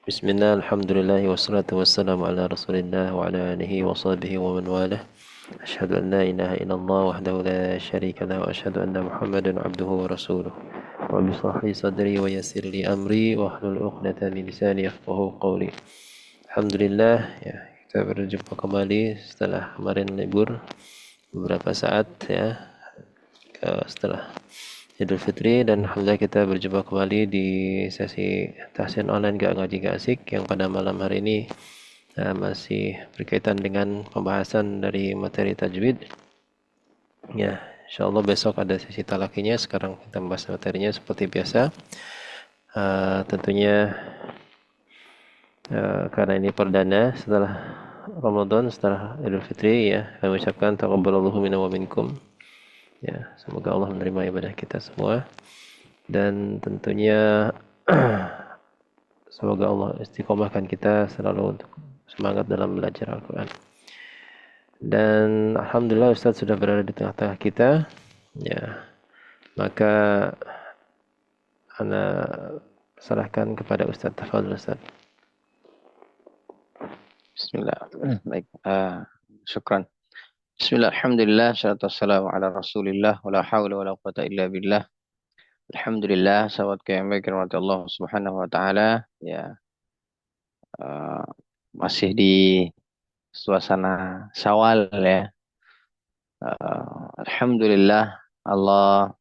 Bismillah, alhamdulillah, wassalatu wassalamu ala rasulillah wa ala alihi wa sahbihi wa man walah. Ashhadu an la ilaha illallah wahdahu la syarika lah wa ashhadu anna Muhammadan abduhu wa rasuluh. Rabbi shrah li sadri wa yassir li amri wa hlul 'uqdatam min lisani yafqahu qawli. Alhamdulillah, ya, kita berjumpa kembali setelah kemarin libur beberapa saat ya, setelah Idul Fitri, dan alhamdulillah kita berjumpa kembali di sesi tahsin online Gak Ngaji Gak Asik yang pada malam hari ini masih berkaitan dengan pembahasan dari materi tajwid. Ya, insyaallah besok ada sesi talakinya. Sekarang kita membahas materinya seperti biasa. Tentunya karena ini perdana setelah Ramadan, setelah Idul Fitri, ya, kami ucapkan taqabbalallahu minna wa minkum. Ya, semoga Allah menerima ibadah kita semua, dan tentunya semoga Allah istiqomahkan kita selalu untuk semangat dalam belajar Al-Quran. Dan alhamdulillah Ustadz sudah berada di tengah-tengah kita. Ya, maka ana serahkan kepada Ustadz. Tafadhol Ustadz. Bismillah. Baik. Syukran. Bismillah. Alhamdulillah. Salatu wassalamu ala rasulillah. Wa la hawla wa la quwata illa billah. Alhamdulillah. Sahabat yang baik. Rahmat Allah subhanahu wa ta'ala. Ya. uh, Masih di suasana Syawal ya. Alhamdulillah. Allah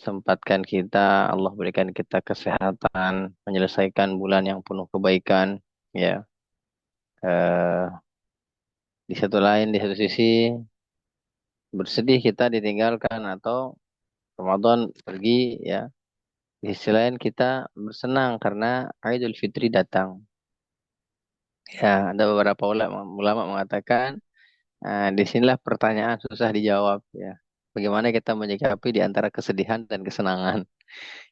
sempatkan kita. Allah berikan kita kesehatan. Menyelesaikan bulan yang penuh kebaikan. Ya. Uh, di satu lain, di satu sisi bersedih kita ditinggalkan atau Ramadan pergi ya. Di sisi lain kita bersenang karena Idul Fitri datang. Ya, ada beberapa ulama mengatakan disinilah pertanyaan susah dijawab ya. Bagaimana kita menyikapi di antara kesedihan dan kesenangan.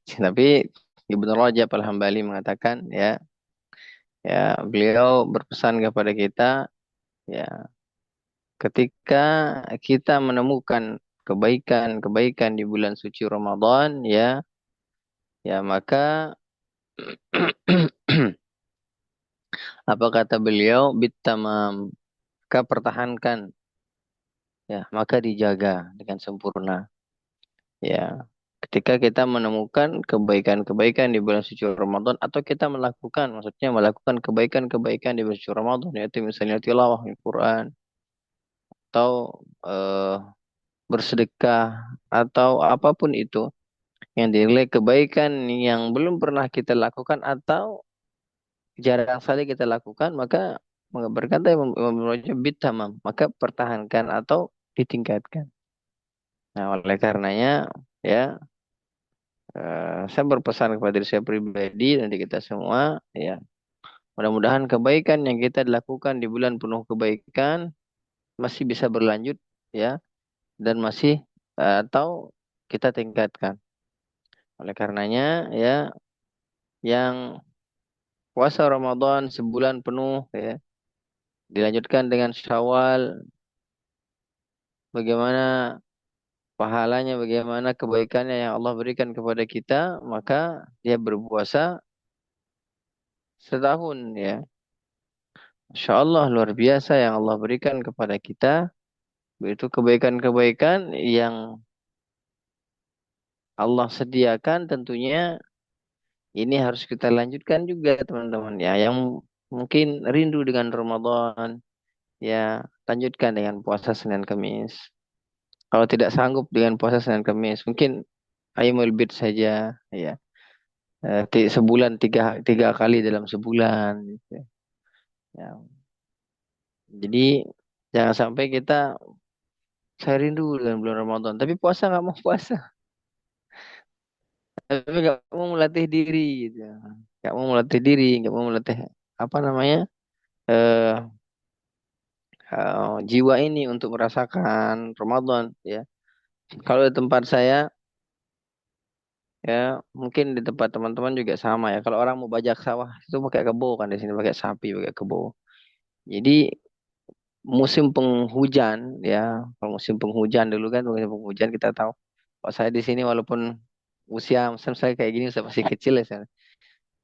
Tapi Ibnu Rajab Al-Hambali mengatakan ya, beliau berpesan kepada kita ya, ketika kita menemukan kebaikan-kebaikan di bulan suci Ramadan ya, maka apa kata beliau? Bitamam, maka pertahankan ya, maka dijaga dengan sempurna ya. Ketika kita menemukan kebaikan-kebaikan di bulan suci Ramadan atau kita melakukan, maksudnya melakukan kebaikan-kebaikan di bulan suci Ramadan, yaitu misalnya tilawah Al-Quran atau eh, bersedekah atau apapun itu yang dinilai kebaikan yang belum pernah kita lakukan atau jarang sekali kita lakukan, maka berkata Imam Rajab bitamam, maka pertahankan atau ditingkatkan. Nah, oleh karenanya ya, saya berpesan kepada diri saya pribadi dan di kita semua ya, mudah-mudahan kebaikan yang kita lakukan di bulan penuh kebaikan masih bisa berlanjut ya, dan masih atau kita tingkatkan. Oleh karenanya ya, yang puasa Ramadan sebulan penuh ya, dilanjutkan dengan Syawal, bagaimana pahalanya, bagaimana kebaikannya yang Allah berikan kepada kita, maka dia berpuasa setahun ya. Masya Allah, luar biasa yang Allah berikan kepada kita. Itu kebaikan-kebaikan yang Allah sediakan, tentunya ini harus kita lanjutkan juga teman-teman ya. Yang mungkin rindu dengan Ramadan ya, lanjutkan dengan puasa Senin Kamis. Kalau tidak sanggup dengan puasa Senin Kamis, mungkin Ayyamul Bid saja ya. Sebulan tiga kali dalam sebulan gitu. Ya. Jadi jangan sampai kita, saya rindu dengan bulan Ramadan tapi puasa nggak mau puasa, tapi nggak mau melatih diri gitu, nggak mau melatih diri, nggak mau melatih apa namanya, eh jiwa ini untuk merasakan Ramadan ya. Kalau di tempat saya ya, mungkin di tempat teman-teman juga sama ya, kalau orang mau bajak sawah itu pakai kebo, kan di sini pakai sapi, pakai kebo. Jadi musim penghujan ya, kalau musim penghujan dulu kan, musim penghujan kita tahu. Kalau saya di sini walaupun usia saya kayak gini, saya masih kecil ya, saya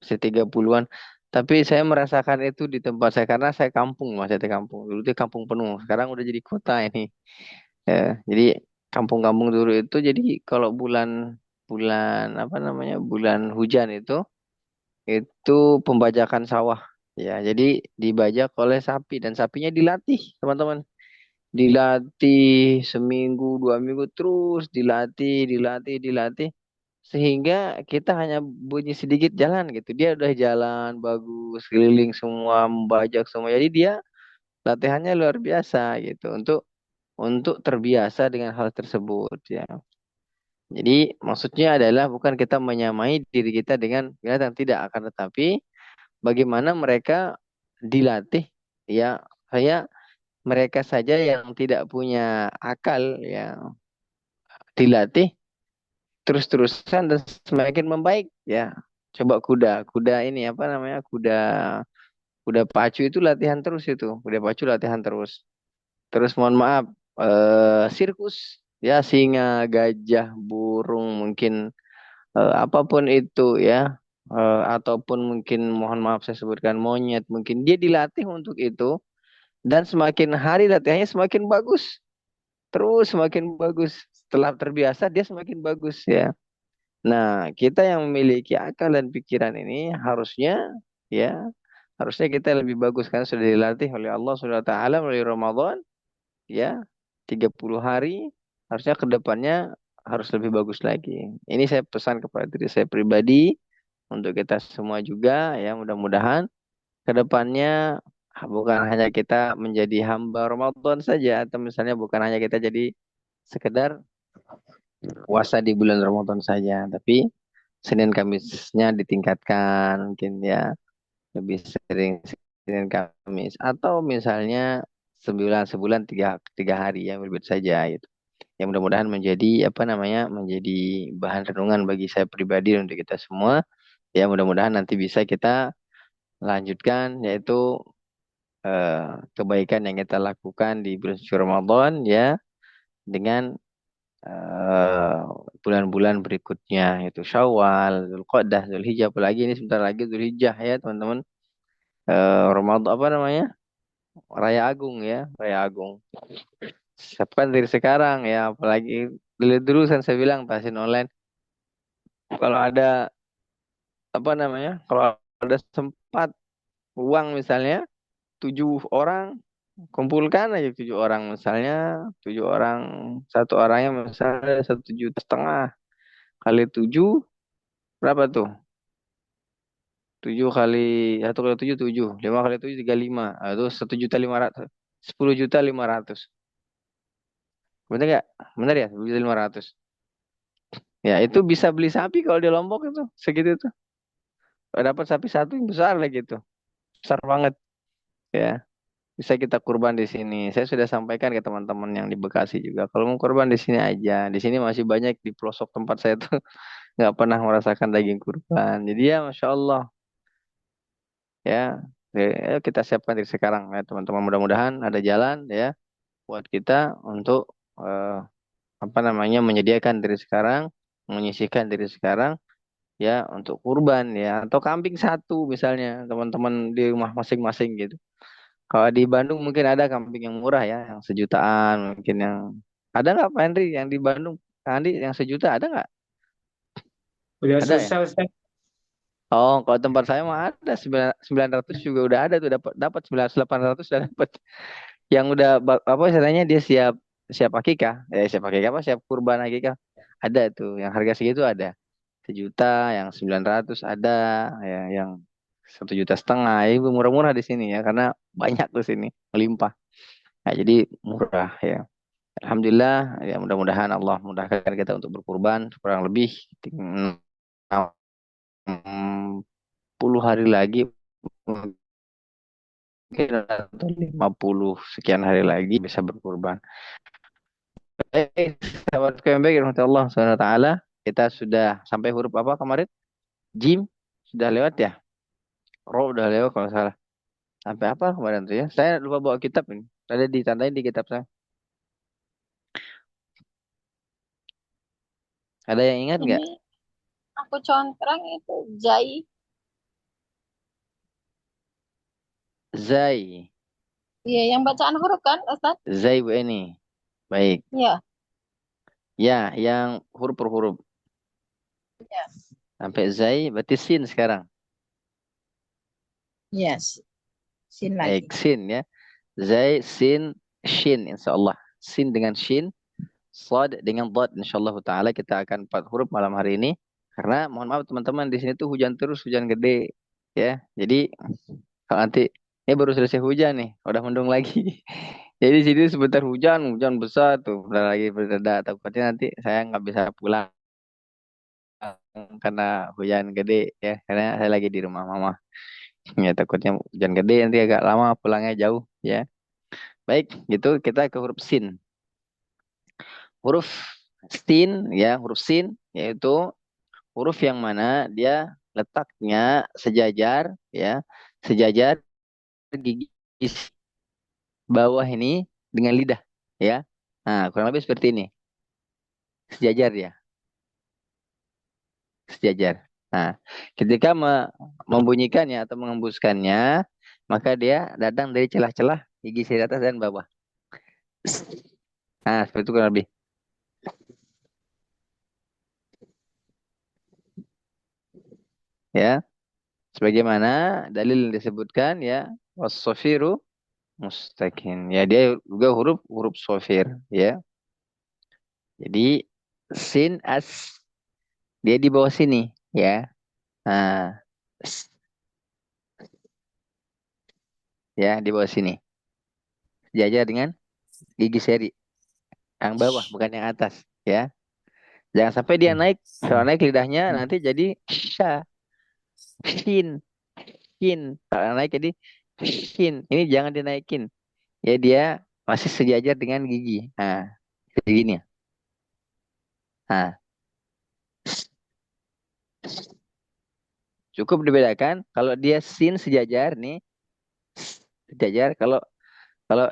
masih 30-an, Tapi saya merasakan itu di tempat saya karena saya kampung, Mas, saya di kampung. Dulu itu kampung penuh, sekarang udah jadi kota ini. Ya, jadi kampung-kampung dulu itu jadi kalau bulan bulan apa namanya? Bulan hujan itu pembajakan sawah. Ya, jadi dibajak oleh sapi dan sapinya dilatih, teman-teman. Dilatih seminggu, 2 minggu terus dilatih sehingga kita hanya bunyi sedikit jalan gitu. Dia udah jalan bagus, keliling semua, membajak semua. Jadi dia latihannya luar biasa gitu untuk terbiasa dengan hal tersebut ya. Jadi maksudnya adalah bukan kita menyamai diri kita dengan binatang tidak akan tetapi bagaimana mereka dilatih ya saya mereka saja yang tidak punya akal ya dilatih terus-terusan dan semakin membaik ya. Coba kuda ini apa namanya? Kuda pacu itu latihan terus itu. Kuda pacu latihan terus. Terus mohon maaf sirkus ya singa, gajah, burung mungkin apapun itu ya. Ataupun mungkin mohon maaf saya sebutkan monyet mungkin dia dilatih untuk itu dan semakin hari latihannya semakin bagus terus semakin bagus setelah terbiasa dia semakin bagus ya. Nah, kita yang memiliki akal dan pikiran ini ya, harusnya kita lebih bagus kan sudah dilatih oleh Allah Subhanahu wa taala melalui Ramadan ya. 30 hari harusnya ke depannya harus lebih bagus lagi. Ini saya pesan kepada diri saya pribadi untuk kita semua juga ya, mudah-mudahan ke depannya bukan hanya kita menjadi hamba Ramadan saja atau misalnya bukan hanya kita jadi sekedar puasa di bulan Ramadan saja, tapi Senin Kamisnya ditingkatkan mungkin ya lebih sering Senin Kamis atau misalnya sebulan sebulan tiga hari ya berbeda saja gitu. Yang mudah-mudahan menjadi apa namanya menjadi bahan renungan bagi saya pribadi dan untuk kita semua. Ya mudah-mudahan nanti bisa kita lanjutkan yaitu kebaikan yang kita lakukan di bulan suci Ramadan ya dengan eh, bulan-bulan berikutnya itu Syawal, Zulqa'dah, Zulhijjah apalagi ini sebentar lagi Zulhijjah ya teman-teman. Ramadan apa namanya? Raya Agung ya, Raya Agung. Siapkan dari sekarang ya apalagi dulu kan saya bilang tasin online kalau ada apa namanya? Kalau ada sempat uang misalnya 7 orang kumpulkan aja 7 orang misalnya 7 orang satu orangnya misalnya 1,5 juta kali 7 berapa tuh 7 kali 1 kali 7 7 5 kali 7 35 itu 1,5 juta 10,5 juta bener nggak bener ya 10,5 juta ya itu bisa beli sapi kalau di Lombok itu segitu tuh kalau dapat sapi satu yang besar lagi tuh besar banget ya bisa kita kurban di sini saya sudah sampaikan ke teman-teman yang di Bekasi juga kalau mau kurban di sini aja di sini masih banyak di pelosok tempat saya tuh nggak pernah merasakan daging kurban jadi ya masya Allah ya ya, kita siapkan dari sekarang ya teman-teman mudah-mudahan ada jalan ya buat kita untuk eh, apa namanya menyediakan diri sekarang menyisihkan diri sekarang ya untuk kurban ya atau kambing satu misalnya teman-teman di rumah masing-masing gitu kalau di Bandung mungkin ada kambing yang murah ya yang sejutaan mungkin yang ada nggak Pak Henry yang di Bandung Pak Andi yang sejuta ada nggak Udah ada ya selesai, Ustaz. oh kalau tempat saya mah ada 900 juga udah ada tuh dapat dapat 900 800 udah dapat yang udah apa istilahnya dia siap siap akikah siap akikah apa siap kurban akikah ada tuh yang harga segitu ada 1 juta yang 900 ada ya yang 1,5 juta ya murah-murah di sini ya karena banyak tuh sini melimpah nah, jadi murah ya Alhamdulillah ya mudah-mudahan Allah mudahkan kita untuk berkurban kurang lebih 60 hari lagi mungkin atau 50 sekian hari lagi bisa berkurban. Sahabat KMB, Allah Subhanahu wa taala, kita sudah sampai huruf apa kemarin? Jim sudah lewat ya? Ro udah lewat kalau salah. Sampai apa kemarin tuh ya? Saya lupa bawa kitab ini. Ada ditandain di kitab saya. Ada yang ingat nggak? Ini aku contreng itu Jai. Zai. Iya, yang bacaan huruf kan, Ustaz? Zai Bu Eni. Baik. Iya. Ya, yang huruf per huruf. Iya. Sampai Zai, berarti sin sekarang. Yes. Sin Baik, lagi. sin ya. Zai, sin, shin, insya Allah. Sin dengan shin, Shad dengan dot, insyaallah taala kita akan 4 huruf malam hari ini. Karena mohon maaf teman-teman, di sini tuh hujan terus, hujan gede ya. Jadi kalau nanti ini baru selesai hujan nih, udah mendung lagi. Jadi sini sebentar hujan, hujan besar tuh, udah lagi bereda. Takutnya nanti saya nggak bisa pulang karena hujan gede ya. Karena saya lagi di rumah mama. Ya takutnya hujan gede nanti agak lama pulangnya jauh ya. Baik, gitu kita ke huruf sin. Huruf sin ya, huruf sin yaitu huruf yang mana dia letaknya sejajar ya, sejajar gigi bawah ini dengan lidah ya. Nah, kurang lebih seperti ini. Sejajar ya, sejajar. Nah, ketika membunyikannya atau mengembuskannya, maka dia datang dari celah-celah gigi seri atas dan bawah. Nah, seperti itu kurang lebih. Ya, sebagaimana dalil yang disebutkan ya, was-safiru mustaqim. Ya, dia juga huruf huruf sofir ya. Jadi sin as dia di bawah sini ya. Nah, ya di bawah sini. Sejajar dengan gigi seri yang bawah bukan yang atas ya. Jangan sampai dia naik. Kalau naik lidahnya nanti jadi sha, shin, shin. Kalau naik jadi shin. Ini jangan dinaikin. Ya dia masih sejajar dengan gigi. Nah, kayak gini ya. Nah, cukup dibedakan kalau dia sin sejajar nih, sejajar kalau kalau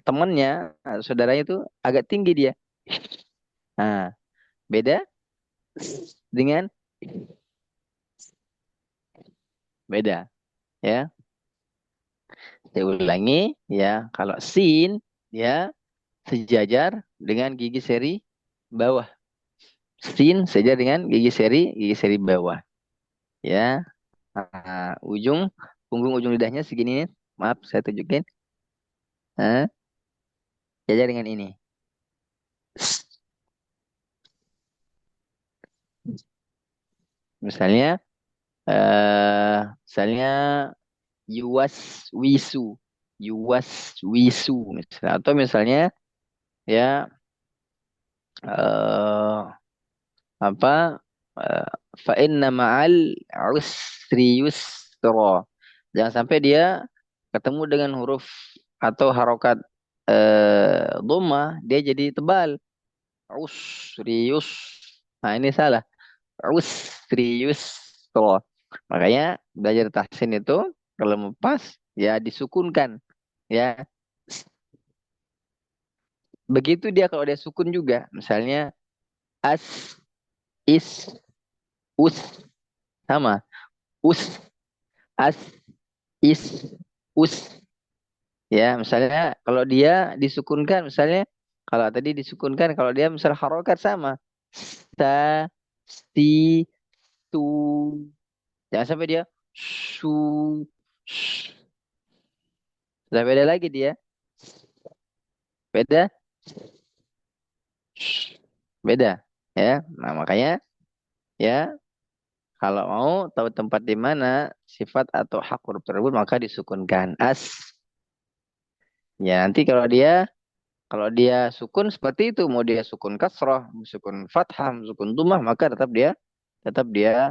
temennya saudaranya itu agak tinggi dia. Nah, beda dengan beda ya. Saya ulangi ya, kalau sin ya sejajar dengan gigi seri bawah. Sin sejajar dengan gigi seri bawah ya. Nah, punggung ujung lidahnya segini nih. Maaf, saya tunjukin. Nah, sejajar dengan ini. Misalnya misalnya yuwas wisu misalnya, atau misalnya ya eh apa fa inna ma'al usri yusra. Jangan sampai dia ketemu dengan huruf atau harokat dhammah dia jadi tebal. Usrius. Nah, ini salah. Usrius. Makanya belajar tahsin itu kalau mau pas ya disukunkan ya. Begitu dia kalau dia sukun juga. Misalnya as, is, us sama. Us, as, is, us. Ya, misalnya kalau dia disukunkan, misalnya kalau tadi disukunkan, kalau dia misal harokat sama. Sa, si, tu. Jangan sampai dia su, s. Sudah beda lagi dia. Beda, beda. Ya, nah makanya ya kalau mau tahu tempat di mana sifat atau hak huruf tersebut maka disukunkan. As. Ya nanti kalau dia sukun seperti itu, mau dia sukun kasrah, sukun fathah, sukun dhammah, maka tetap dia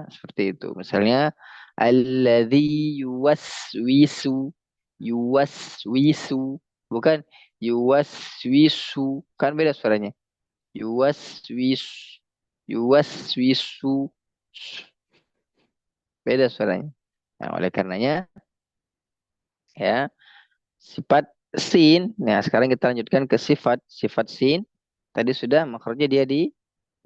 seperti itu. Misalnya alladzi yuwaswisu, yuwaswisu, bukan yuwaswisu, kan beda suaranya. Yuwaswis, yuwaswisu, beda suaranya. Nah, oleh karenanya ya sifat sin. Nah, sekarang kita lanjutkan ke sifat sin. Tadi sudah makrotnya dia di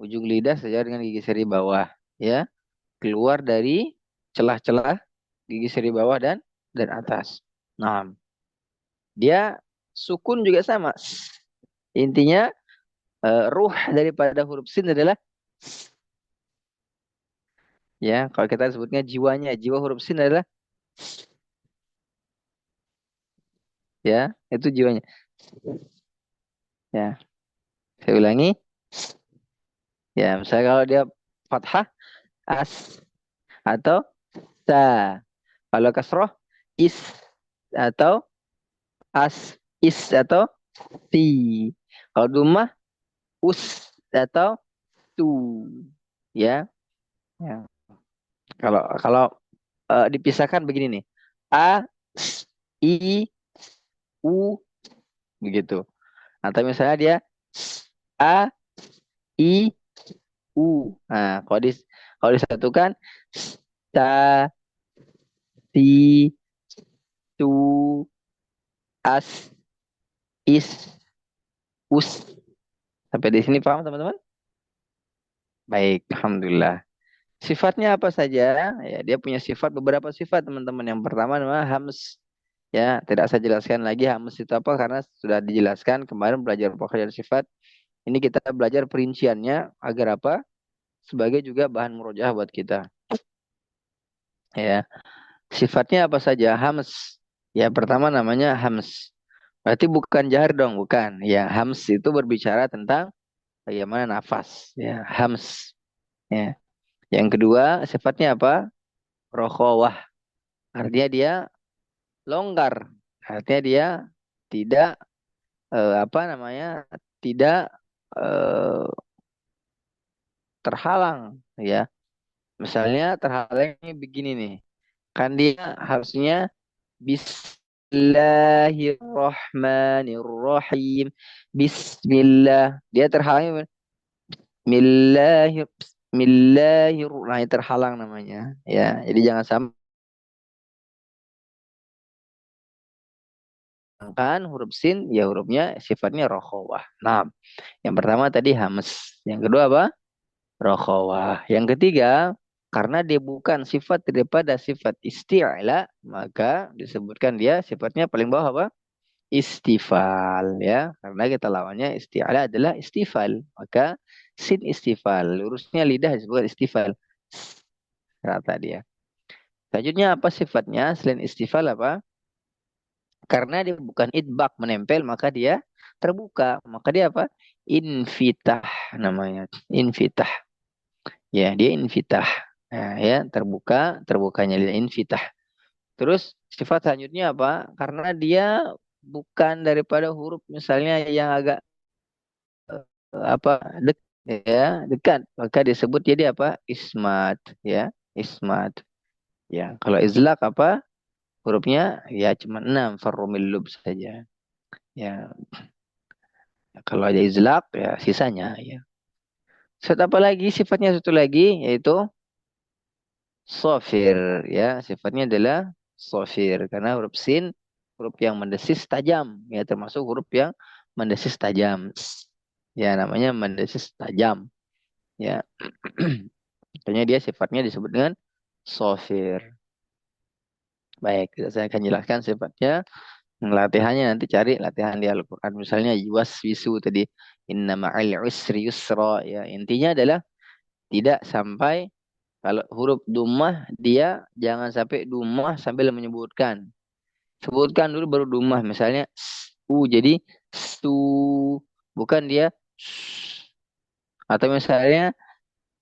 ujung lidah sejajar dengan gigi seri bawah ya, keluar dari celah-celah gigi seri bawah dan atas. Nah, dia sukun juga sama. Intinya ruh daripada huruf sin adalah ya, kalau kita sebutnya jiwanya, jiwa huruf sin adalah ya, itu jiwanya. Ya, saya ulangi. Ya, misalnya kalau dia fathah as atau sa. Kalau kasroh is atau as is atau si. Kalau dumah us atau tu. Ya. Ya. Kalau kalau dipisahkan begini nih. A, S, I, U begitu. Atau misalnya dia S, A, I, U. Nah, kalau disatukan sa, si, tu, as, is, us. Sampai di sini paham teman-teman? Baik, alhamdulillah. Sifatnya apa saja? Ya, dia punya beberapa sifat teman-teman. Yang pertama adalah hams. Ya, tidak saya jelaskan lagi hams itu apa karena sudah dijelaskan kemarin belajar pekerjaan sifat. Ini kita belajar perinciannya agar apa? Sebagai juga bahan murojaah buat kita. Ya, sifatnya apa saja? Hams. Ya, pertama namanya hams. Berarti bukan jahar dong, bukan. Ya, hams itu berbicara tentang bagaimana nafas. Ya, hams. Ya. Yang kedua, sifatnya apa? Rokhawah. Artinya dia longgar. Artinya dia tidak apa namanya? Tidak eh, terhalang, ya. Misalnya terhalangnya begini nih. Kan dia harusnya Bismillahirrahmanirrahim. Bismillah. Dia terhalang Nah, ini terhalang namanya. Ya, jadi jangan samakan huruf sin, ya hurufnya sifatnya rokhawah. Nah, yang pertama tadi hams. Yang kedua apa? Rokhawah. Yang ketiga, karena dia bukan sifat daripada sifat isti'la, maka disebutkan dia sifatnya paling bawah apa? Istifal, ya. Karena kita lawannya isti'la adalah istifal. Maka sin istifal. Lurusnya lidah disebut istifal. Kata dia. Selanjutnya apa sifatnya? Selain istifal apa? Karena dia bukan idbak menempel, maka dia terbuka. Maka dia apa? Infitah namanya. Infitah. Ya, dia infitah. Nah, ya, terbukanya dia infitah. Terus sifat selanjutnya apa? Karena dia bukan daripada huruf misalnya yang agak apa dekat, maka disebut jadi apa? Ismat, ya, ismat. Ya, kalau izlak apa? Hurufnya ya cuma 6 farrumil lub saja. Ya, kalau ada izlak ya sisanya ya. Sifat apa lagi? Sifatnya satu lagi yaitu sofir, ya, sifatnya adalah sofir karena huruf sin huruf yang mendesis tajam, ya, termasuk huruf yang mendesis tajam, ya, namanya mendesis tajam, ya. Makanya dia sifatnya disebut dengan sofir. Baik, saya akan jelaskan sifatnya. Latihannya nanti cari latihan di Al-Quran, misalnya yuwaswisu tadi, inna ma'al usri yusra, ya, intinya adalah tidak sampai. Kalau huruf dumah dia jangan sampai dumah sambil menyebutkan. Sebutkan dulu baru dumah. Misalnya u jadi su, bukan dia s. Atau misalnya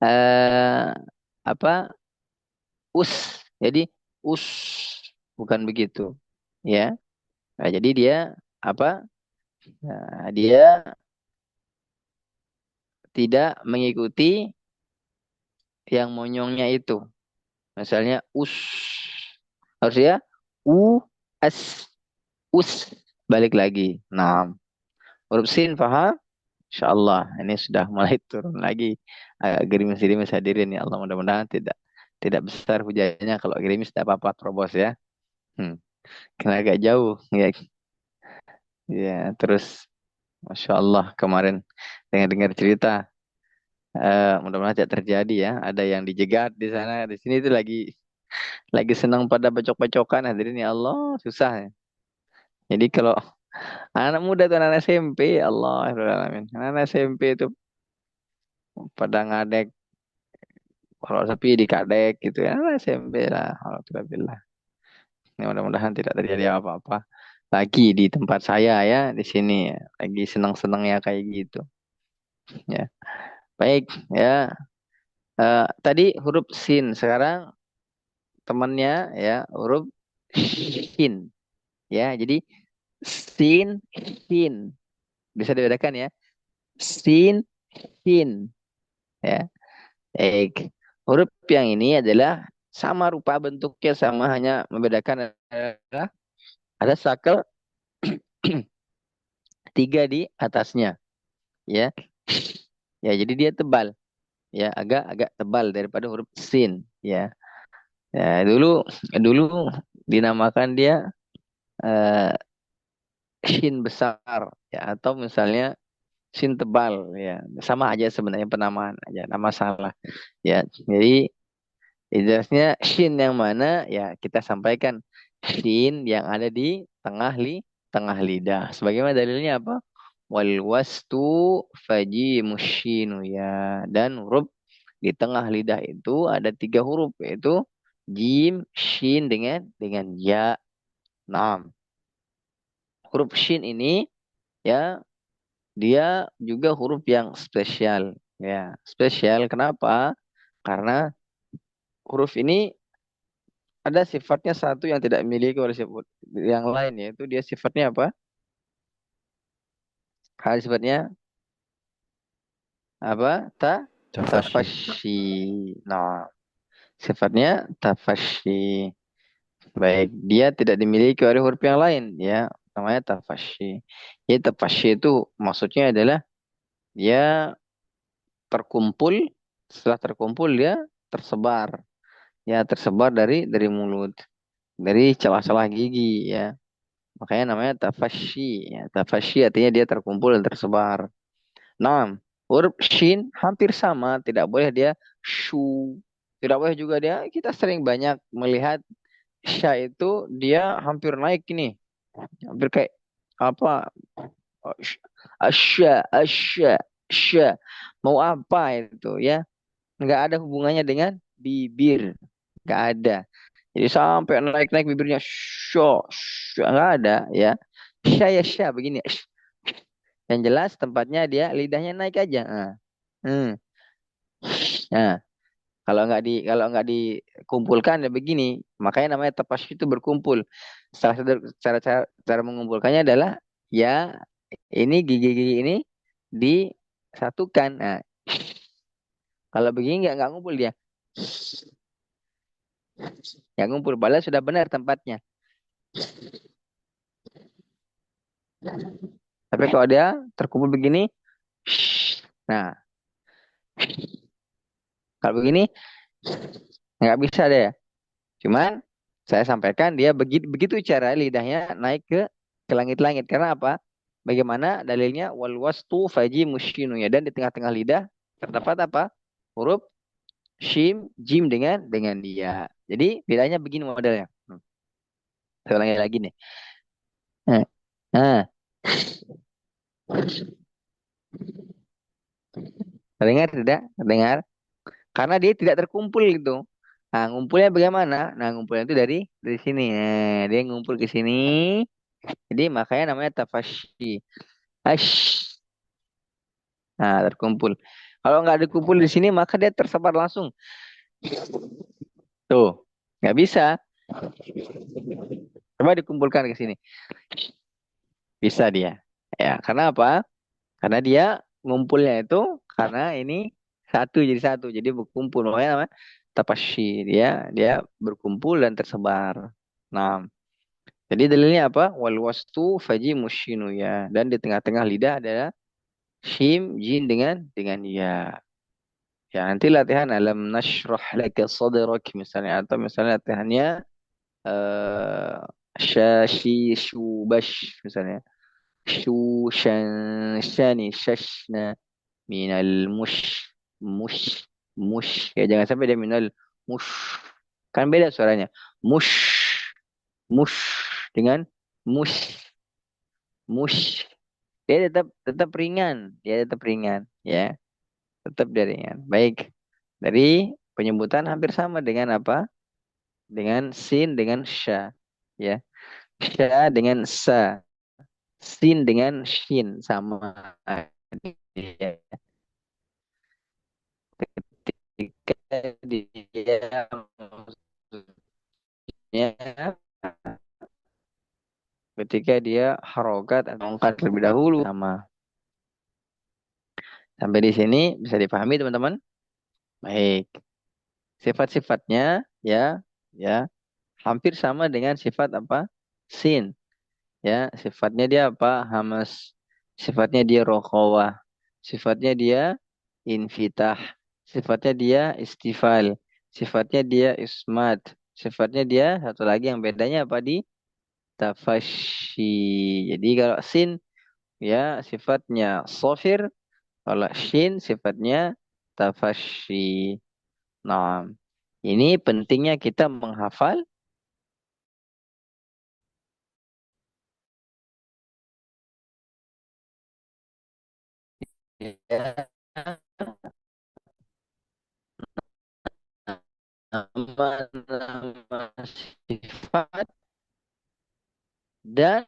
eh, apa us jadi us, bukan begitu. Ya. Nah, jadi dia apa? Nah, dia tidak mengikuti yang monyongnya itu. Misalnya us harus ya u as us, balik lagi. Nah, huruf sin paham? Insyaallah ini sudah mulai turun lagi. Agak gerimis-gerimis hadirin ya Allah, mudah-mudahan tidak tidak besar hujannya. Kalau gerimis tidak apa-apa terobos ya. Karena agak jauh ya. Ya, terus Masya Allah kemarin dengar-dengar cerita, mudah-mudahan tidak terjadi ya. Ada yang dijegat di sana, di sini itu lagi senang pada bacok-bacokan hadirin ya Allah, susah ya. Jadi kalau anak muda tuh anak SMP, Allah, anak SMP itu pada ngadek, kalau sepi di kadek gitu ya, anak SMP lah. Alhamdulillah. Ya, mudah-mudahan tidak terjadi apa-apa lagi di tempat saya ya, di sini ya. Lagi senang-senangnya kayak gitu. Ya, baik ya. Tadi huruf sin, sekarang temannya ya huruf shin. Ya, jadi sin, shin. Bisa dibedakan ya. Sin, shin. Ya, baik. Huruf yang ini adalah sama rupa bentuknya sama, hanya membedakan adalah ada sakel tiga di atasnya. Ya, ya jadi dia tebal. Ya, agak-agak tebal daripada huruf sin. Ya, ya dulu dulu dinamakan dia eh, shin besar ya, atau misalnya shin tebal ya, sama aja sebenarnya penamaan aja, nama salah ya. Jadi jelasnya shin yang mana ya, kita sampaikan shin yang ada di tengah lidah. Sebagaimana dalilnya apa? Wal wastu faji mushinu ya. Dan huruf di tengah lidah itu ada tiga huruf, yaitu jim, shin dengan ya. Nah, huruf shin ini ya, dia juga huruf yang spesial. Ya, spesial kenapa? Karena huruf ini ada sifatnya satu yang tidak dimiliki oleh yang lain, yaitu dia sifatnya apa? Hal sifatnya apa? Tafashi. Tafashi. Nah, sifatnya tafashi. Baik, dia tidak dimiliki oleh huruf yang lain, ya. Namanya tafashi. Jadi tafashi itu maksudnya adalah dia terkumpul, setelah terkumpul dia tersebar. Ya, tersebar dari mulut, dari celah-celah gigi, ya. Makanya namanya tafashi. Ya, tafashi artinya dia terkumpul dan tersebar. Nah, huruf shin hampir sama, tidak boleh dia shu. Tidak boleh juga dia, kita sering banyak melihat sya itu dia hampir naik ini. Hampir kayak apa? Asya, asya, asya. Mau apa itu ya? Nggak ada hubungannya dengan bibir. Nggak ada. Jadi sampai naik-naik bibirnya syo, syo. Nggak ada ya. Sya ya sya begini. Yang jelas tempatnya dia lidahnya naik aja. Nah. Hmm. Nah, kalau nggak dikumpulkan ya begini, makanya namanya tapas itu berkumpul. Cara mengumpulkannya adalah ya, ini gigi-gigi ini disatukan. Nah, kalau begini nggak ngumpul dia, nggak ngumpul. Padahal sudah benar tempatnya. Tapi kalau dia terkumpul begini, nah kalau begini nggak bisa deh. Cuman saya sampaikan dia begitu begitu cara lidahnya naik ke langit-langit. Karena apa? Bagaimana dalilnya? Wal wastu faji musyinu ya. Dan di tengah-tengah lidah terdapat apa? Huruf shim, jim dengan dia. Jadi lidahnya begini modelnya. Saya ulangi lagi nih. Nah, nah, dengar tidak? Dengar? Karena dia tidak terkumpul gitu. Nah, ngumpulnya bagaimana? Nah, ngumpulnya itu dari sini. Nah, dia ngumpul ke sini. Jadi makanya namanya tafashi. Ash. Nah, terkumpul. Kalau nggak dikumpul di sini, maka dia tersebar langsung. Tuh, nggak bisa. Coba dikumpulkan ke sini. Bisa dia. Ya, karena apa? Karena dia ngumpulnya itu karena ini satu jadi satu, jadi berkumpul. Makanya namanya tapashi. Dia berkumpul dan tersebar. Nah, jadi dalilnya apa? Wal wastu faji mushinu ya. Dan di tengah-tengah lidah adalah shim, jin dengan ya. Ya, nanti latihan alam nashrah laka sadrak misalnya, atau misalnya latihannya eh syashi shubash misalnya. Shu shan shani shashna minal mush mush ya, jangan sampai dia minal mush, kan beda suaranya. Mush mush dengan mush. mush. Dia tetap tetap ringan, dia tetap ringan, ya, tetap dia ringan. Baik, dari penyebutan hampir sama dengan apa? Dengan sin dengan sya, ya. Sya dengan sa, sin dengan shin sama. Ya. Ketika dia maksudnya ketika dia harokat atau angkat terlebih dahulu sama. Sampai di sini bisa dipahami teman-teman? Baik. Sifat-sifatnya ya, ya hampir sama dengan sifat apa? Sin. Ya, sifatnya dia apa? Hamas. Sifatnya dia rokhawah. Sifatnya dia infitah. Sifatnya dia istifal. Sifatnya dia ismat. Sifatnya dia satu lagi yang bedanya apa di tafashi. Jadi kalau sin ya sifatnya sofir, kalau shin sifatnya tafashi. Nah, ini pentingnya kita menghafal ya, nama-nama sifat dan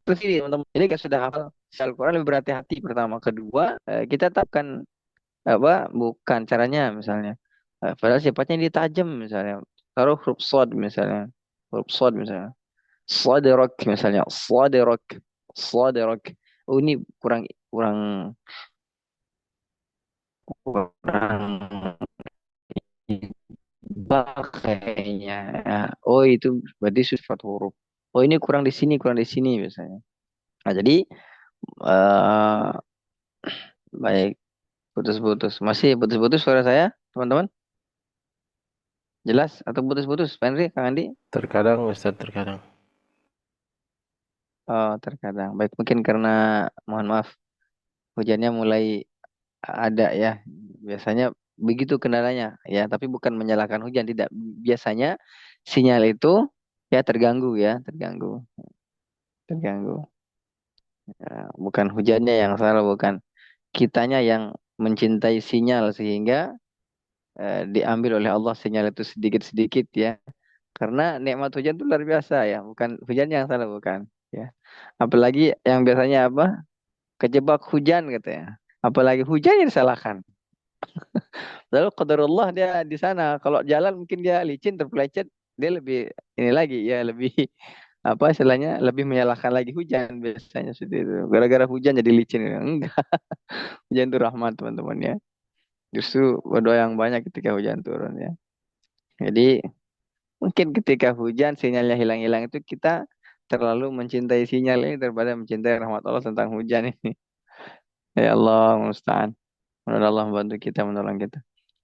terus ini teman-teman. Ini kan sudah hafal Al-Quran lebih berhati-hati pertama. Kedua, kita tetapkan apa bukan caranya misalnya. Padahal sifatnya ini tajam misalnya. Taruh huruf sod misalnya. Huruf sod misalnya. Sadirok misalnya. Sadirok. Sadirok. Oh ini kurang kurang kurang kayaknya. Ya. Oh itu berarti sifat huruf. Oh ini kurang di sini biasanya. Nah jadi eh baik putus-putus. Masih putus-putus suara saya, teman-teman? Jelas atau putus-putus? Pak Henry, Kang Andi? Terkadang Ustaz, terkadang. Oh, terkadang. Baik, mungkin karena mohon maaf hujannya mulai ada ya. Biasanya begitu kendalanya ya, tapi bukan menyalahkan hujan tidak. Biasanya sinyal itu ya terganggu ya, terganggu, terganggu. Ya, bukan hujannya yang salah, bukan kitanya yang mencintai sinyal sehingga diambil oleh Allah sinyal itu sedikit-sedikit ya. Karena nikmat hujan itu luar biasa ya, bukan hujannya yang salah bukan ya. Apalagi yang biasanya apa? Kejebak hujan katanya. Apalagi hujan yang disalahkan. Lalu qadarullah dia di sana. Kalau jalan mungkin dia licin terpelecet, dia lebih ini lagi ya, lebih apa istilahnya lebih menyalahkan lagi hujan biasanya seperti itu. Gara-gara hujan jadi licin. Enggak, hujan itu rahmat teman-teman ya. Justru berdoa yang banyak ketika hujan turun ya. Jadi mungkin ketika hujan sinyalnya hilang-hilang itu kita terlalu mencintai sinyal ini daripada mencintai rahmat Allah tentang hujan ini. Ya Allah musta'an. Mudah Allah membantu kita menolong kita.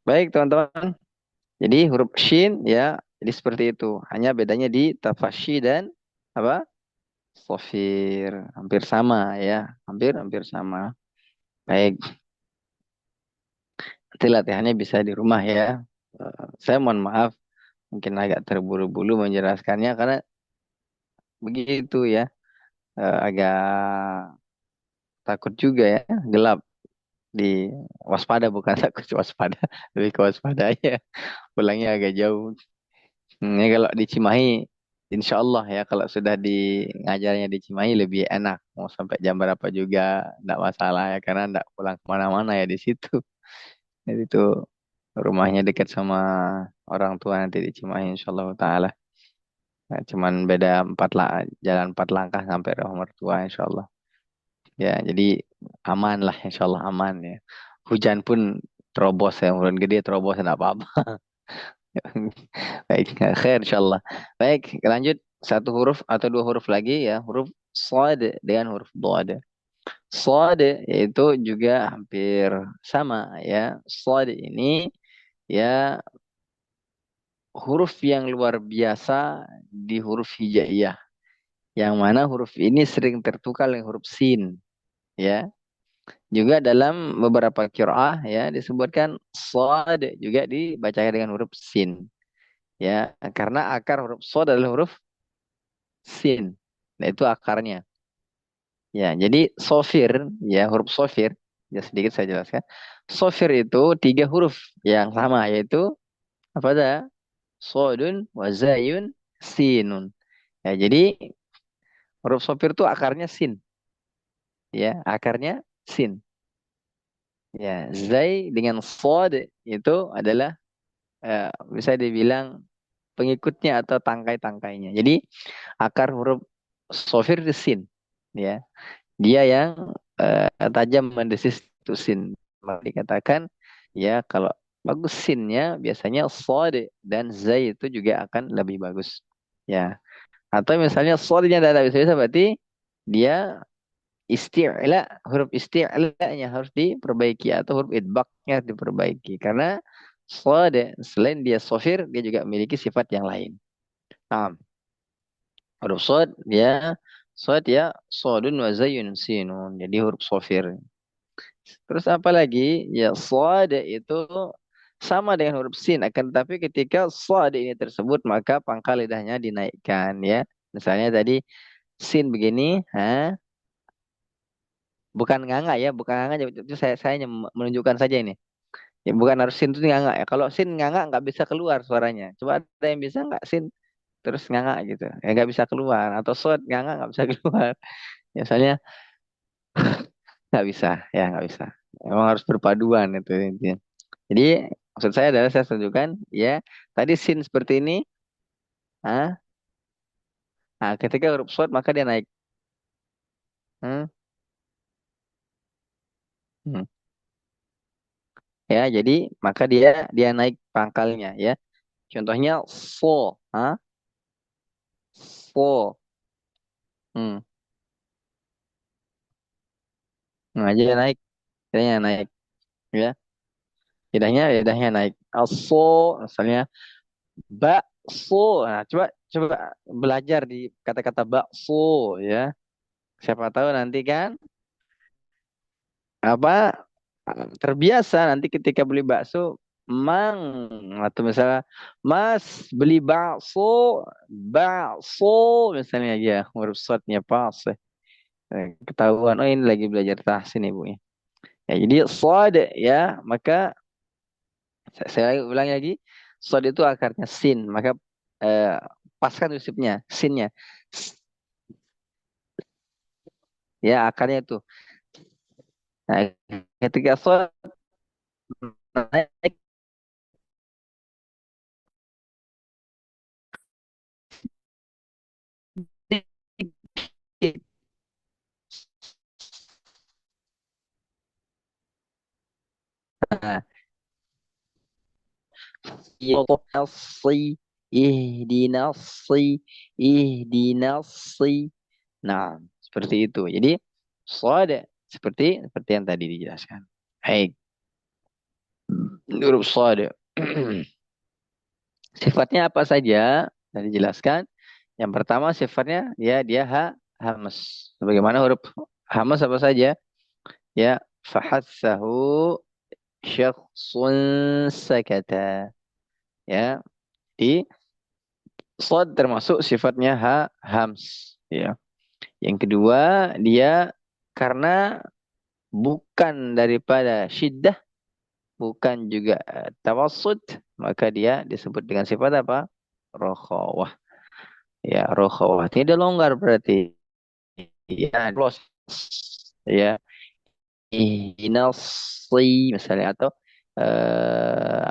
Baik teman-teman. Jadi huruf shin ya, jadi seperti itu. Hanya bedanya di tafasyi dan apa? Sofir. Hampir sama ya. Hampir sama. Baik. Nanti latihannya bisa di rumah ya. Saya mohon maaf mungkin agak terburu-buru menjelaskannya karena begitu ya. Agak takut juga ya. Gelap di waspada bukan takut waspada. Lebih ke waspada aja. Pulangnya agak jauh. Ini kalau di Cimahi, insya Allah ya kalau sudah di ngajarnya di Cimahi lebih enak. Mau sampai jam berapa juga, enggak masalah ya karena enggak pulang kemana-mana ya di situ. Jadi itu rumahnya dekat sama orang tua nanti di Cimahi, insya Allah Taala. Nah, cuman beda jalan 4 langkah sampai rumah mertua, insya Allah. Ya, jadi aman lah, insya Allah aman ya. Hujan pun terobos ya, hujan gede terobos enggak apa-apa. Baik, khair insyaallah. Baik, lanjut satu huruf atau dua huruf lagi ya, huruf shad dengan huruf dhad. Shad itu juga hampir sama ya. Shad ini ya huruf yang luar biasa di huruf hijaiyah. Yang mana huruf ini sering tertukar dengan huruf sin ya. Juga dalam beberapa qiraah ya disebutkan shad juga dibaca dengan huruf sin ya karena akar huruf shad adalah huruf sin Nah, itu akarnya. Ya, jadi sofir, ya huruf sofir, ya sedikit saya jelaskan. Sofir itu tiga huruf yang sama, yaitu apa dah? Sodun, wazayun, sinun. Ya, jadi huruf sofir itu akarnya sin, ya akarnya sin. Ya, zai dengan sod itu adalah bisa dibilang pengikutnya atau tangkai-tangkainya. Jadi akar huruf sofir itu sin, ya. Dia yang tajam mendesis itu sin. Maka dikatakan ya kalau bagus sinnya biasanya sod dan zai itu juga akan lebih bagus. Ya. Atau misalnya sodnya tidak bisa-bisa berarti dia isti'la, huruf isti'lanya harus diperbaiki atau huruf idbaknya harus diperbaiki. Karena sod selain dia sofir dia juga memiliki sifat yang lain. Nah, huruf sod ya sodun wa zayun sinun. Jadi huruf sofir. Terus apa lagi? Ya sod itu sama dengan huruf sin, akan tetapi ketika sod ini tersebut maka pangkal lidahnya dinaikkan ya. Misalnya tadi sin begini, bukan nganga ya, bukan nganga. Itu saya hanya menunjukkan saja ini. Ya, bukan harus sin itu nganga ya. Kalau sin nganga nggak bisa keluar suaranya. Coba ada yang bisa nggak sin terus nganga gitu? Ya nggak bisa keluar. Atau sod nganga nggak bisa keluar. Misalnya nggak bisa, ya nggak bisa. Emang harus berpaduan itu intinya. Jadi maksud saya adalah saya tunjukkan ya tadi sin seperti ini, ah, nah, ketika huruf sod maka dia naik. Hmm, hmm. Ya, jadi maka dia naik pangkalnya ya. Contohnya fo, fo. Hmm. Nah, dia naik, lidahnya naik ya. Lidahnya naik. Alfo misalnya bakso. Nah, coba coba belajar di kata-kata bakso ya. Siapa tahu nanti kan apa terbiasa nanti ketika beli bakso mang atau misalnya Mas beli bakso bakso misalnya ya huruf shotnya pas ketahuan oh ini lagi belajar tahsin ibunya ya jadi shod ya maka saya ulangi lagi shod itu akarnya sin maka eh, paskan hurufnya sinnya ya akarnya itu nah, ketika shod naik nah, nasi ihdinasi ihdinasi nah seperti itu jadi shod seperti yang tadi dijelaskan baik huruf shod sifatnya apa saja tadi dijelaskan yang pertama sifatnya ya dia hamas bagaimana huruf hamas apa saja ya fahassahu syakhsun sakata ya di shod termasuk sifatnya hams ya. Yang kedua, dia karena bukan daripada syiddah, bukan juga tawassud, maka dia disebut dengan sifat apa? Rokhawah. Ya, rokhawah. Tidak longgar berarti. Ya, close. Ya, inasi misalnya atau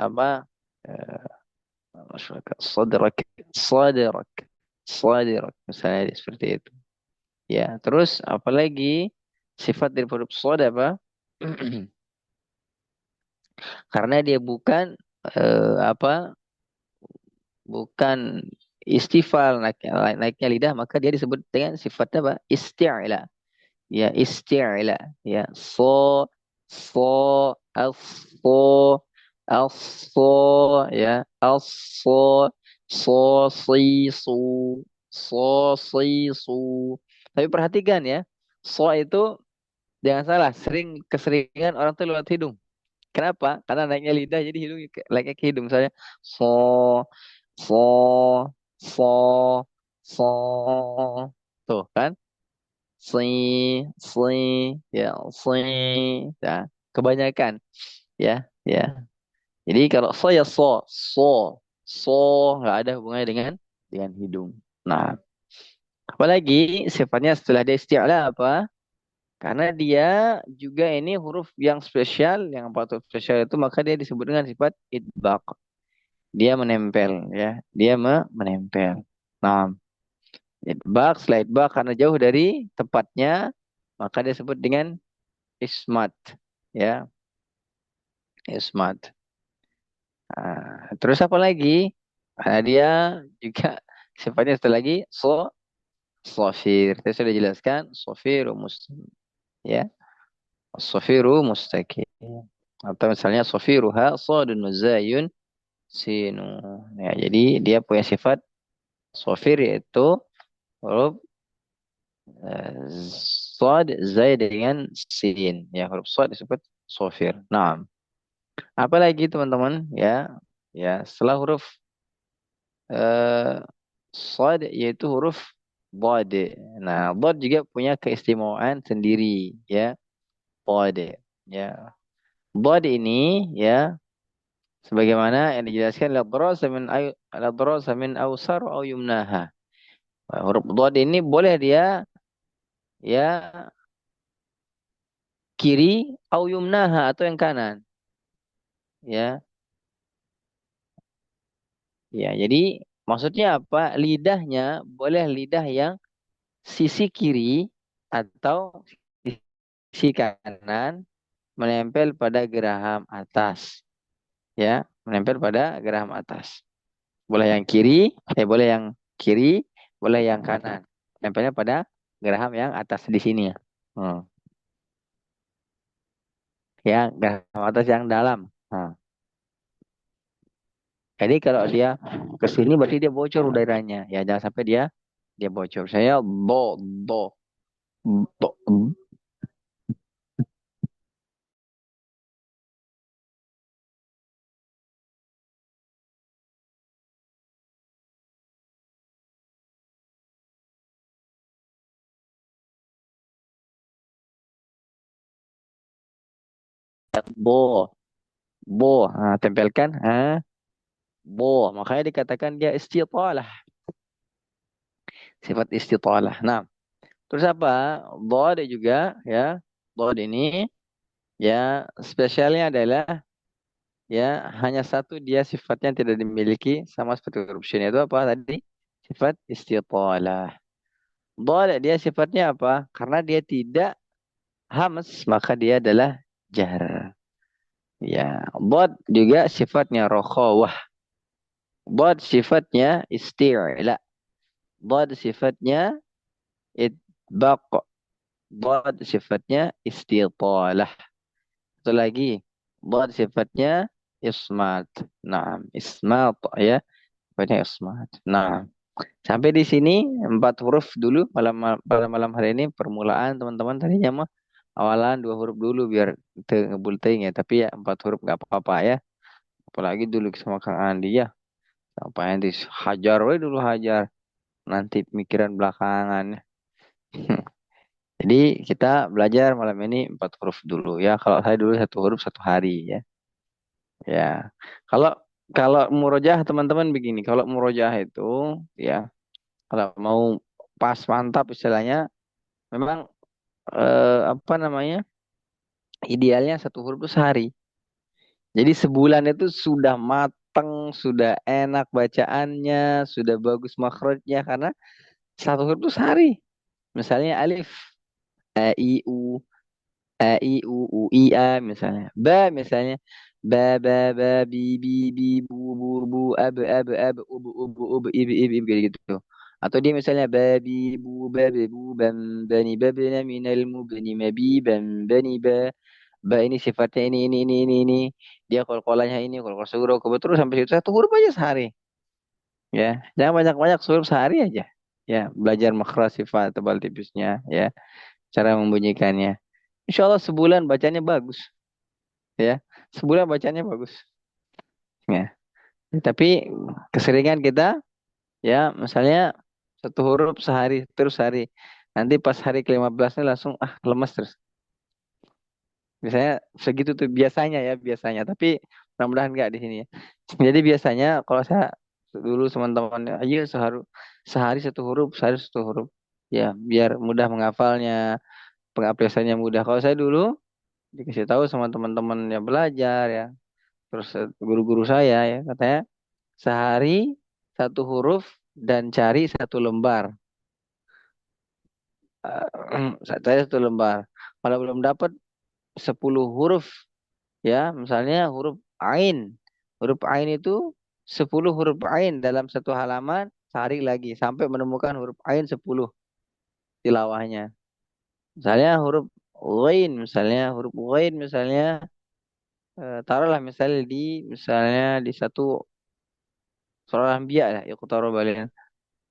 apa? Eh, sadrak, sadrak, sadrak misalnya seperti itu. Ya, terus apalagi sifat dari huruf shad apa? Karena dia bukan apa? Bukan istifal naiknya lidah, maka dia disebut dengan sifatnya apa? Isti'la. Ya, isti'la. Ya, so, al-so, ya, al-so, si, su. Tapi perhatikan ya, so itu jangan salah, keseringan orang tuh lewat hidung. Kenapa? Karena naiknya lidah jadi hidung naiknya ke hidung. Misalnya so, so, so, so. Tuh kan. Si, si, ya, si, ya. Kebanyakan, ya, ya. Jadi kalau so ya so nggak ada hubungannya dengan hidung. Nah, apalagi sifatnya setelah dia isti'la apa? Karena dia juga ini huruf yang spesial, yang patut spesial itu maka dia disebut dengan sifat idbaq. Dia menempel, ya, dia menempel. Nah, idbaq, setelah idbaq karena jauh dari tempatnya, maka dia sebut dengan ismat, ya, ismat. Nah, terus apa lagi? Karena dia juga sifatnya satu lagi sofir. Tadi sudah dijelaskan sofiru ya, sofiru mustaqim. Atau misalnya sofiruha sodun zayun sinu. Ya, jadi dia punya sifat sofir yaitu huruf sod zai dengan sin. Ya, huruf sod disebut sofir. Nah, apalagi teman-teman, ya, ya setelah huruf eh, Shad yaitu huruf Dhad. Nah, Dhad juga punya keistimewaan sendiri, ya. Dhad, ya. Dhad ini, ya, sebagaimana yang dijelaskan la darasa min awsar au yumnaha. Nah, huruf Dhad ini boleh dia, ya, kiri au yumnaha atau yang kanan, ya. Ya, jadi maksudnya apa? Lidahnya boleh lidah yang sisi kiri atau sisi kanan menempel pada geraham atas, ya, menempel pada geraham atas. Boleh yang kiri, boleh yang kiri, boleh yang kanan, nempelnya pada geraham yang atas di sini, ya. Ya, geraham atas yang dalam. Jadi kalau dia ke sini berarti dia bocor udaranya, ya, jangan sampai dia dia bocor. Saya do do bo bo, tempelkan, bo, makanya dikatakan dia istitalah, sifat istitalah. Nah, terus apa? Dhad juga, ya. Dhad ini, ya, spesialnya adalah, ya, hanya satu dia sifatnya tidak dimiliki sama seperti huruf shin, itu apa tadi? Sifat istitalah. Dhad dia sifatnya apa? Karena dia tidak hams, maka dia adalah jar. Ya, dhad juga sifatnya rokhawah. Dhad sifatnya isti'la. Dhad sifatnya itbaq. Dhad sifatnya istitalah. Satu lagi. Dhad sifatnya ismat. Nah, ismat, ya. Sifatnya ismat. Nah, sampai di sini 4 huruf dulu pada malam hari ini permulaan teman-teman, tadinya mah awalan 2 huruf dulu biar ngebulting, ya, tapi ya 4 huruf nggak apa-apa, ya. Apalagi dulu sama Kang Andi, ya. Sampai nanti hajar, we dulu hajar. Nanti pemikiran belakangan. Jadi kita belajar malam ini 4 huruf dulu, ya. Kalau saya dulu 1 huruf 1 hari, ya. Ya. Kalau kalau murojaah teman-teman begini, kalau murojaah itu, ya, kalau mau pas mantap istilahnya, memang apa namanya, idealnya 1 huruf itu sehari. Jadi sebulan itu sudah mateng, sudah enak bacaannya, sudah bagus makhrajnya karena 1 huruf itu sehari. Misalnya alif, a i u, a i u u i a misalnya. Ba misalnya ba ba ba bi bi bi bu bu bu ab ab ab ubu ubu ubu ib ib ib gitu. Atau dia misalnya babi bu babi bu bam bani babna minal mubni mabi bam bani ba. Ba ini sifatnya ini. Dia kol-kolannya ini, kol-kol seguro kebetulan sampai situ 1 huruf aja sehari. Ya, jangan banyak-banyak, huruf sehari aja. Ya, belajar makhraj sifat tebal tipisnya, ya, cara membunyikannya. Insya Allah sebulan bacanya bagus, ya. Sebulan bacanya bagus, ya. Tapi keseringan kita, ya, misalnya Satu huruf sehari, terus hari. Nanti pas hari ke-15-nya langsung lemes terus. Misalnya segitu tuh biasanya ya, biasanya. Tapi mudah-mudahan nggak di sini ya. Jadi biasanya kalau saya dulu teman-teman, ayo sehari satu huruf, sehari satu huruf. Ya, biar mudah menghafalnya, pengaplisannya mudah. Kalau saya dulu dikasih tahu sama teman-teman yang belajar ya, terus guru-guru saya ya, katanya sehari satu huruf dan cari satu lembar. Saya satu lembar. Kalau belum dapat 10 huruf ya, misalnya huruf ain. Huruf ain itu 10 huruf ain dalam satu halaman, cari lagi sampai menemukan huruf ain 10 tilawahnya. Misalnya huruf ghain, misalnya huruf ghain misalnya taruhlah misalnya di satu surah Anbiya lah,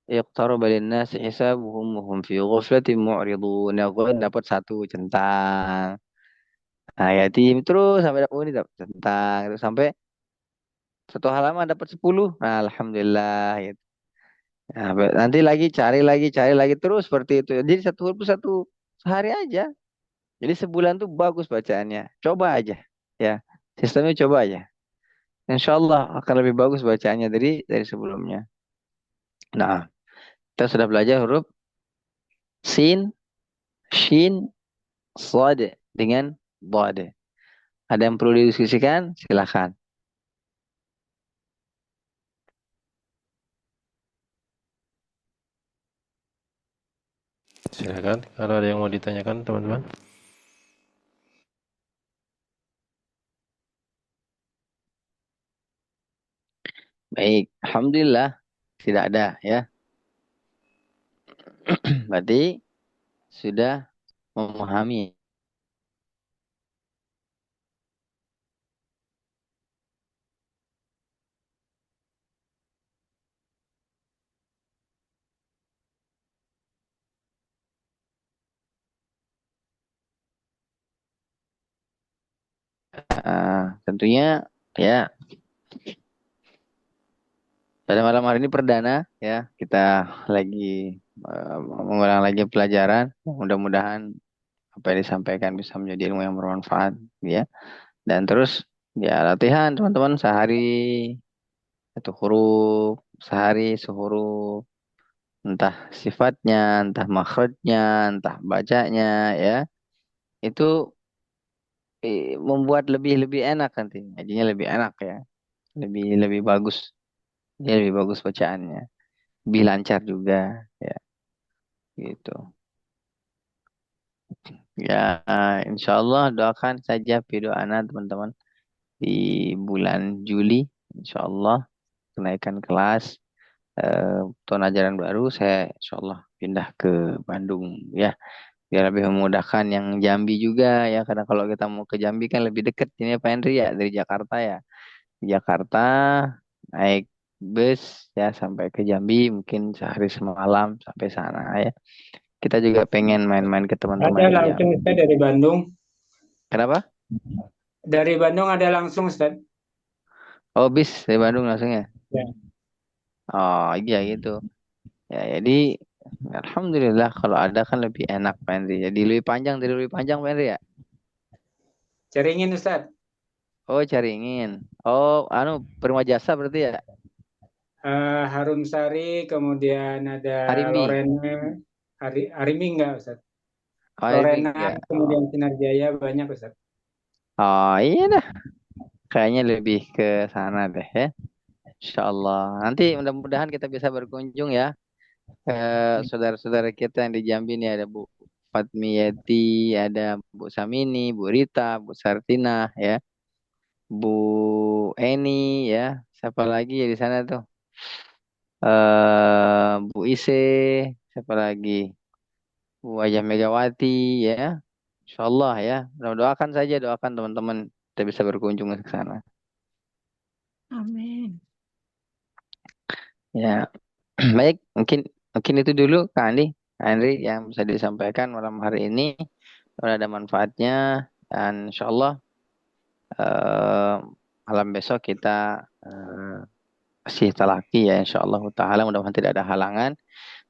iqtaraba lin-nasi hisabuhum wa hum fi ghaflatin mu'ridun. Ya, ghain dapat satu centang. Nah, ya tim terus sampai dapat ini dapat centang terus sampai satu halaman dapat 10. Nah, alhamdulillah gitu. Nah, nanti cari lagi terus seperti itu. Jadi satu huruf satu sehari aja. Jadi sebulan tuh bagus bacaannya. Coba aja. Ya, sistemnya coba aja. Insya Allah akan lebih bagus bacaannya dari sebelumnya. Nah, kita sudah belajar huruf sin, shin, shad dengan dhad. Ada yang perlu didiskusikan? Silakan. Silakan kalau ada yang mau ditanyakan teman-teman. Baik, alhamdulillah tidak ada ya. Berarti sudah memahami. Tentunya ya pada malam hari ini perdana ya kita lagi mengulang lagi pelajaran. Mudah-mudahan apa yang disampaikan bisa menjadi ilmu yang bermanfaat ya. Dan terus ya latihan teman-teman sehari satu huruf, sehari sehuruf, entah sifatnya, entah makhrajnya, entah bacanya ya. Itu membuat lebih enak nanti. Jadinya lebih enak ya. Lebih lebih bagus. Ya, lebih bagus bacaannya. Lebih lancar juga ya gitu. Ya, insya Allah doakan saja video anak teman-teman di bulan Juli, insya Allah kenaikan kelas tahun ajaran baru saya insya Allah pindah ke Bandung ya, biar lebih memudahkan yang Jambi juga ya, karena kalau kita mau ke Jambi kan lebih dekat ini Pak Henry ya dari Jakarta ya. Di Jakarta naik bus ya sampai ke Jambi mungkin sehari semalam sampai sana ya. Kita juga pengen main-main ke Ada teman-teman di langsung Jambi. Ustaz dari Bandung. Kenapa? Dari Bandung ada langsung Ustaz. Oh, bis dari Bandung langsung ya? Ya. Oh, iya gitu. Ya, jadi Alhamdulillah kalau ada kan lebih enak Pak Henry. Jadi lebih panjang Pak Henry ya? Ceringin Ustaz. Oh, Caringin. Oh, Prima Jasa berarti ya? Harum Sari, kemudian ada Harimbi. Lorena, Arimi enggak Ustaz? Oh, Harimbi Lorena, enggak. kemudian Sinar Jaya banyak Ustaz. Oh, iya dah. Kayaknya lebih ke sana deh ya. Insya Allah. Nanti mudah-mudahan kita bisa berkunjung ya. Saudara-saudara kita yang di Jambi nih ada Bu Fatmiyati, ada Bu Samini, Bu Rita, Bu Sartina ya. Bu Eni ya, siapa lagi ya di sana tuh? Bu Ise, siapa lagi? Bu Ajah Megawati ya. Insya Allah ya. Doakan saja, doakan teman-teman kita bisa berkunjung ke sana. Amin. Ya, baik. Mungkin mungkin itu dulu Kak Andi, Kak Andri yang bisa disampaikan malam hari ini. Kalau ada manfaatnya dan Insya Allah malam besok kita masih talaki ya insyaallah taala, mudah-mudahan tidak ada halangan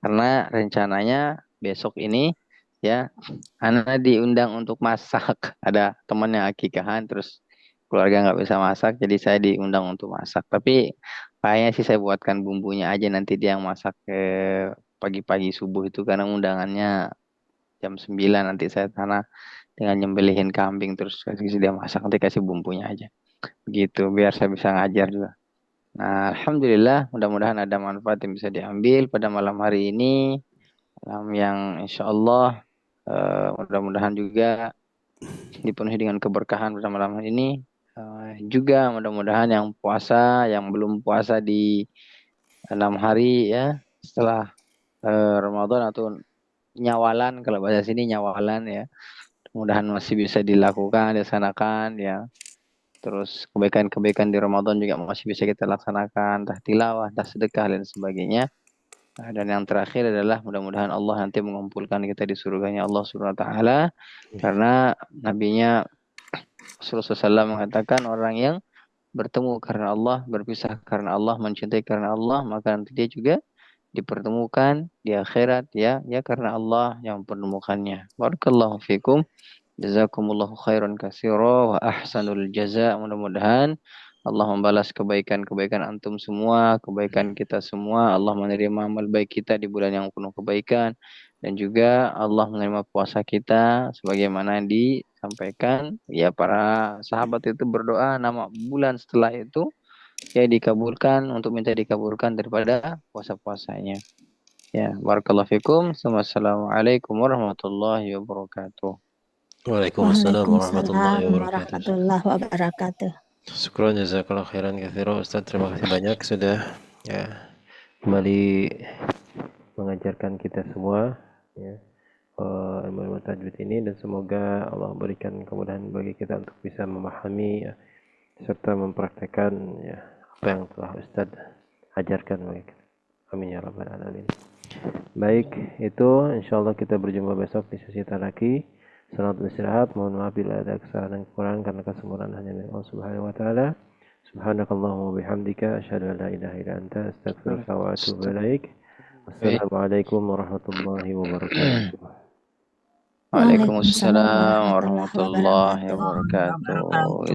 karena rencananya besok ini ya Ana diundang untuk masak. Ada teman yang akikahan terus keluarga nggak bisa masak jadi saya diundang untuk masak. Tapi kayaknya sih saya buatkan bumbunya aja nanti dia yang masak ke pagi-pagi subuh itu karena undangannya jam 9 nanti saya tanah dengan nyembelihin kambing terus kasih dia masak nanti kasih bumbunya aja. Begitu biar saya bisa ngajar juga. Nah, alhamdulillah mudah-mudahan ada manfaat yang bisa diambil pada malam hari ini. Malam yang insya Allah mudah-mudahan juga dipenuhi dengan keberkahan pada malam hari ini. Juga mudah-mudahan yang puasa, yang belum puasa di 6 hari ya setelah Ramadan atau nyawalan, kalau bahasa sini nyawalan ya. Mudah-mudahan masih bisa dilakukan, dilaksanakan ya. Terus kebaikan-kebaikan di Ramadan juga masih bisa kita laksanakan, entah tilawah, entah sedekah dan sebagainya. Dan yang terakhir adalah mudah-mudahan Allah nanti mengumpulkan kita di surganya Allah Subhanahu wa taala karena nabinya Rasulullah SAW mengatakan orang yang bertemu karena Allah, berpisah karena Allah, mencintai karena Allah, maka nanti dia juga dipertemukan di akhirat ya karena Allah yang mempertemukannya. Barakallahu fikum. Jazakumullahu khairan katsira wa ahsanul jaza. Mudah-mudahan Allah membalas kebaikan-kebaikan antum semua, kebaikan kita semua. Allah menerima amal baik kita di bulan yang penuh kebaikan. Dan juga Allah menerima puasa kita sebagaimana yang disampaikan. Ya para sahabat itu berdoa nama bulan setelah itu ya dikabulkan untuk minta dikabulkan daripada puasa-puasanya. Ya, barakallahu fikum. Wassalamualaikum warahmatullahi wabarakatuh. Waalaikumsalam warahmatullahi Waalaikumsalam wabarakatuh. warahmatullahi wabarakatuh. Syukran jazakallah khairan katsira Ustaz. Terima kasih banyak sudah ya kembali mengajarkan kita semua ya ilmu tajwid ini, dan semoga Allah berikan kemudahan bagi kita untuk bisa memahami ya, serta mempraktekkan ya apa yang telah Ustaz ajarkan bagi kita. Amin ya rabbal alamin. Baik, itu insyaallah kita berjumpa besok di sesi talaki. Selamat istirahat. Mohon maaf bila ada kesalahan dan kekurangan karena kesempurnaan hanya milik Allah Subhanahu wa taala. Subhanakallahumma wa bihamdika asyhadu an la ilaha illa anta astaghfiruka wa atubu ilaik. Wassalamualaikum warahmatullahi wabarakatuh. Waalaikumsalam warahmatullahi wabarakatuh.